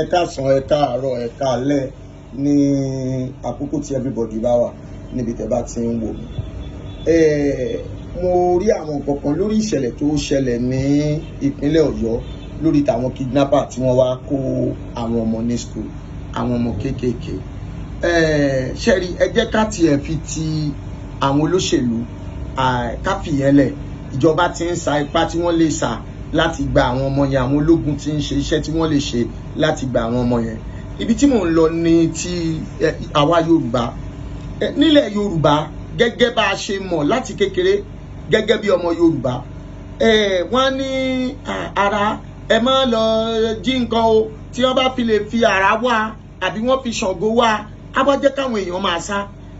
ẹ káàsán, ẹ káàárọ̀, ẹ káalẹ́ ní àkókò tí everybody bá wà níbi tẹ́ bá ti ń wò mí. Mo rí àwọn nǹkan kan lórí ìṣẹ̀lẹ̀ tó ṣẹlẹ̀ ní ìpínlẹ̀ Ọ̀yọ́ lórí tàwọn kidnapper tí wọ́n wá kó àwọn ọmọ ní school, àwọn ọmọ kéékèèké. Ṣẹ́rí, ẹ jẹ́ ká tiẹ̀ fi ti àwọn olóṣèlú ká fìyẹn lẹ̀. Ìjọba ti ń sa ipá tí wọ́n lè sà láti gba àwọn ọmọ yẹn, àwọn ológun ti ń ṣe iṣẹ́ tí wọ́n lè ṣe láti gba àwọn ọmọ yẹn. Ibi tí mò ń lọ ní ti àwa Yorùbá. Nílẹ̀ Yorùbá, gẹ́gẹ́ bá a ṣe mọ̀ láti kékeré gẹ́gẹ́ bí ọmọ Yorùbá, wọ́n ní ara ẹ má lọ jí nǹkan o, tí wọ́n bá fi lè fi ara wá àbí wọ́n fi Ṣàngó wá, á bá jẹ́ káwọn èèyàn máa sá.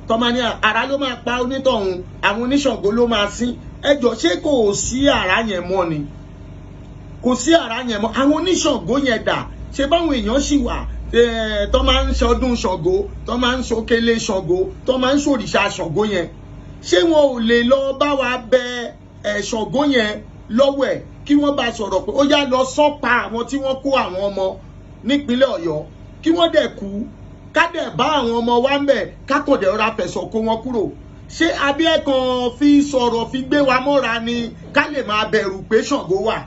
Tọ́mọ ní ara ló máa pa onítọ̀hún, àwọn oníṣàngó ló máa sín. Ẹ jọ̀ọ́, ṣé kò sí ara yẹn mọ́ ni? Kò sí ara yẹn mọ́. Àwọn oníṣàngó yẹn dà? Ṣé báwọn èèyàn sì wà tó máa ń ṣọdún Ṣàngó, tó máa ń ṣòkèlè Ṣàngó, tó máa ń ṣòrìṣà Ṣàngó yẹn? Ṣé wọn ò lè lọ bá wa bẹ Ṣàngó yẹn lọ́wọ́ ẹ̀ kí wọ́n bá sọ̀rọ̀ pé ó yá lọ sọ́pa àwọn tí wọ́n kó àwọn ọmọ nípínlẹ̀ Ọ̀yọ́, kí wọ́n dẹ̀ kú, ká dẹ̀ bá àwọn ọmọ wa ń bẹ̀, ká kàn dẹ̀ ra fẹ̀sọ̀ kó wọn kúrò? Ṣé abẹ́ kan fi sọ̀rọ̀ fi gbé wa mọ́ra ni ká lè máa bẹ̀rù pé Ṣàngó wà?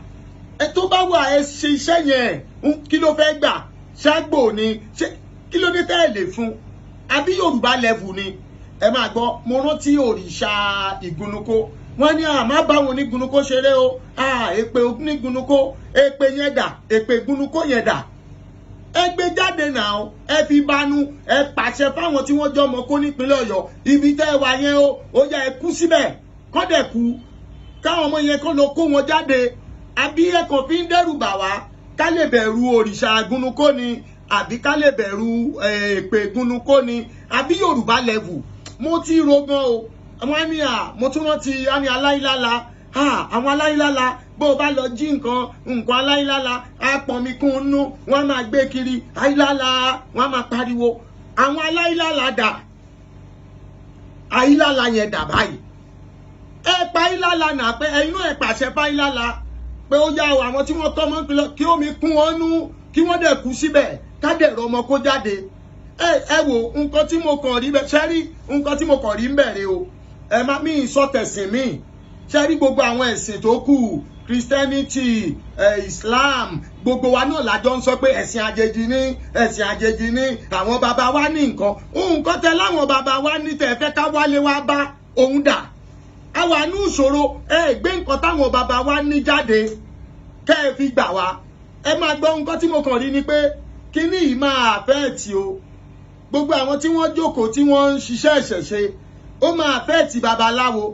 Ẹ tó bá wà ẹ ṣe iṣẹ́ yẹn, kí ló fẹ́ gbà? Ṣàgbò ni? Ṣé kí ló dé tẹ́ ẹ lè fún? Àbí Yorùbá level ni? Ẹ máa gbọ́, mo rántí òrìṣà ìgúnnukó. Wọ́n ní má bá wọn ní gúnnukó ṣeré o. Èpè ní gúnnukó, èpè yẹn dà, èpè gúnnukó yẹn dà. Ẹ gbé jáde náà, ẹ fi banú, ẹ pàṣẹ fáwọn tí wọ́n jọ ọmọ kó nípínlẹ̀ Ọ̀yọ́, ibi tẹ́ ẹ wà yẹn o, ó yá ẹ kú síbẹ̀, kọ́ dẹ̀ kú, káwọn ọmọ yẹn kọ́ lọ kó wọn jáde. Àbí ẹ kàn fi ń dẹ́rù bà wá ká lè bẹ̀rù òrìṣà gúnnukó ni, àbí ká lè bẹ̀rù èpè gúnnukó ni, àbí Yorùbá level? Mo ti ro gan o. Àwọn ní mo tún rántí á ní aláìlála. Àwọn aláìlála, bó o bá lọ jí nǹkan aláìlála, á pọnmi kún un nú, wọ́n máa gbé kiri, àìlála, wọ́n máa pariwo. Àwọn aláìlála dà? Àìlála yẹn dà báyìí? Ẹ pa àìlála nà pé ẹ̀yin náà ẹ pàṣẹ fún àìlála pé ó yá o, àwọn tí wọ́n tọ́ mọ́ nípínlẹ̀ kí omi kún wọn nú, kí wọ́n dẹ̀ kú síbẹ̀, ká dẹ̀ rọ ọmọ kó jáde. Ẹ wò, nǹkan tí mo kàn rí bẹ́ẹ̀, ṣẹ́rí nǹkan tí mo kàn rí ń bẹ̀rẹ̀ o. Ẹ má mi sọ tẹ̀sìn mi. Ṣẹ́rí gbogbo àwọn ẹ̀sìn tó kù, Christianity, Islam, gbogbo wa náà lájọ ń sọ pé ẹ̀sìn àjèjì ni, ẹ̀sìn àjèjì ni, àwọn bàbá wa ní nǹkan tẹ láwọn bàbá wa ní tẹ̀ fẹ́ ká wálé wá bá òun dà. Àwa ní ìṣòro, gbé nǹkan táwọn bàbá wa ní jáde kẹ́ ẹ fi gbà wá. Ẹ máa gbọ́, nǹkan tí mo kàn rí ni pé kíní yìí máa àfẹ́ẹ̀tì o. Gbogbo àwọn tí wọ́n jókòó tí wọ́n ń ṣiṣẹ́ ìṣẹ̀ṣe, ó máa àfẹ́ẹ̀tì babaláwo,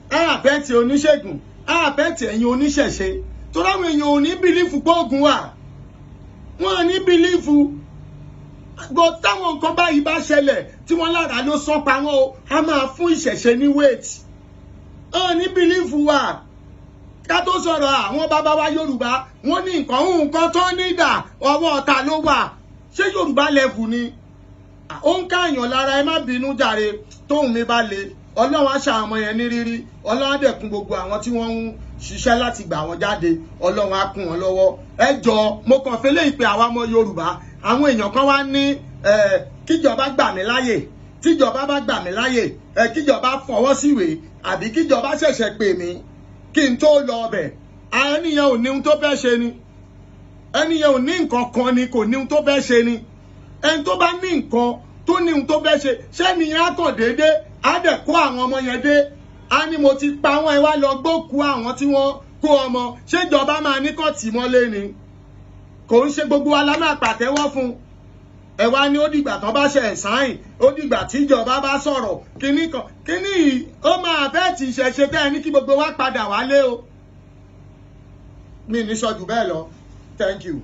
á àfẹ́ẹ̀tì oníṣègùn, á àfẹ́ẹ̀tì ẹ̀yin oníṣẹ̀ṣe. Torí àwọn èèyàn ò ní bìlífù pé Ògún wà, wọ́n ò ní bìlífù. Gbọ́ táwọn nǹkan báyìí bá ṣẹlẹ̀ tí wọ́n lára ló sán pa wọ́n o, a máa fún ìṣẹ̀ṣe ní wéètì. Ò ní bìlífù wà. Ká tó sọ̀rọ̀ àwọn bàbá wa Yorùbá, wọ́n ní nǹkan tó ní dà ọwọ́ ọ̀tá ló wà. Ṣé Yorùbá level ni? Ó ń káàyàn lára, ẹ má bínú jàre, tóun mi bá le. Ọlọ́run á ṣàwọn ọmọ yẹn ní rírí, Ọlọ́run á dẹ̀kun gbogbo àwọn tí wọ́n ń ṣiṣẹ́ láti gbà wọ́n jáde, Ọlọ́run á kún wọn lọ́wọ́. Ẹ jọ̀ọ́, mo kàn fẹ́ léyìí pé àwa ọmọ Yorùbá, àwọn èèyàn kan wá ní kíjọba gbà mí láyè, tíjọba bá gbà mí láyè, kíjọba fọwọ́ síwèé, àbí kíjọba ṣẹ̀ṣẹ̀ pè mí kí n tó lọ ọbẹ̀. Ẹnìyẹn ò ní ohun tó fẹ́ ṣe ni, ẹnìyẹn ò ní nǹkan kan ni, kò ní ohun tó fẹ́ ṣe ni. Ẹni tó bá ní nǹkan tó ní ohun tó fẹ́ ṣe, ṣé nìyẹn á kàn déédéé á dẹ̀ kó àwọn ọmọ yẹn dé, á ní mo ti pa wọ́n, ẹ wá lọ gbókùú àwọn tí wọ́n kó ọmọ. Ṣé ìjọba máa ní kọ́ tì mọ́lé ni? Kò ń ṣe gbogbo wa la máa pàtẹ́wọ́ fún. Ẹ wá ní ó dìgbà tán bá ṣe ẹ̀sáìn, ó dìgbà tí ìjọba bá sọ̀rọ̀ kíní kan. Kíní yìí ó máa fẹ́ ti ṣẹ̀ṣẹ̀ tẹ́ ẹ ní kí gbogbo wa padà wálé o. Mi ní sọ jù bẹ́ẹ̀ lọ. Thank you.